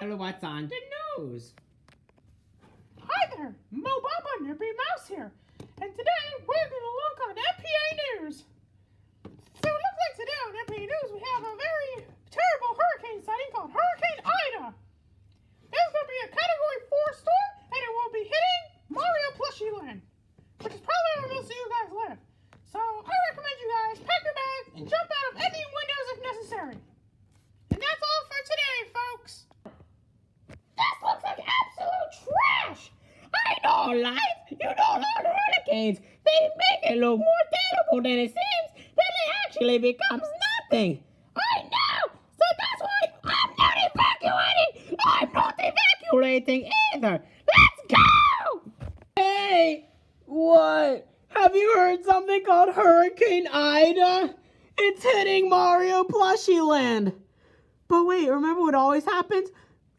know what's on the news. Hi there, Mo Bamba Nippy Mouse here, and today we're going to look on NPA News. So it looks like today on NPA News we have a very terrible hurricane sighting called Hurricane Ida. There's going to be a Category 4 storm, and it will be hitting Mario Plushie Land, which is probably where most of you guys live. So I recommend you guys pack your bags and jump out of any windows if necessary. And that's all for today, folks. This looks like absolute trash. I know, lies. You know, all hurricanes, they make it look more terrible than it seems. Then it actually becomes nothing. I know. So that's why I'm not evacuating. I'm not evacuating either. Let's go. Hey, what? Have you heard something called Hurricane Ida? It's hitting Mario Plushie Land. But wait, remember what always happens?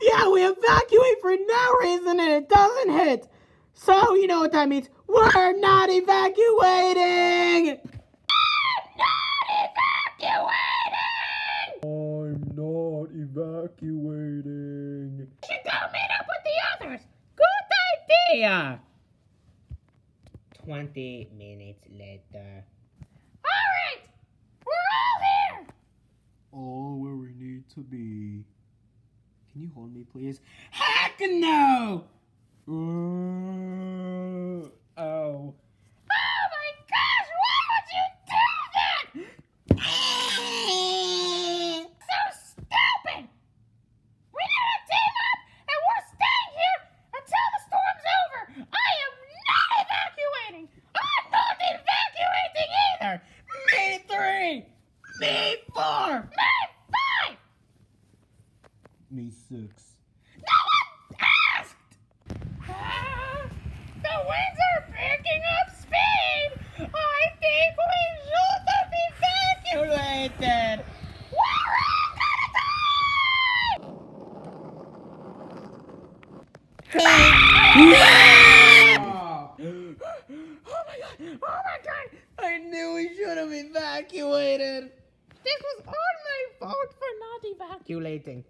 Yeah, we evacuate for no reason and it doesn't hit. So, you know what that means. We're not evacuating! I'm not evacuating! Should go meet up with the others! Good idea! 20 minutes later. Alright, we're all here. All where we need to be. Can you hold me, please? Heck no! Oh. Oh my gosh, why would you do that? So stupid! We need to team up and we're staying here until the storm's over. I am not evacuating. I'm not evacuating either. Me 3! Me 4! Me 5! Me 6. No one asked! The winds are picking up speed. I think we should have evacuated. We're all gonna die! Oh my god! I knew we should have evacuated. This was all my fault for not evacuating.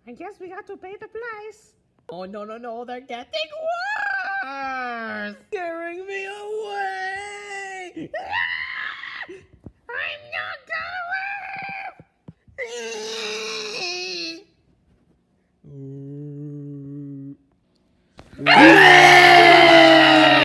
I guess we got to pay the price. Oh, no, they're getting worse. Scaring me away.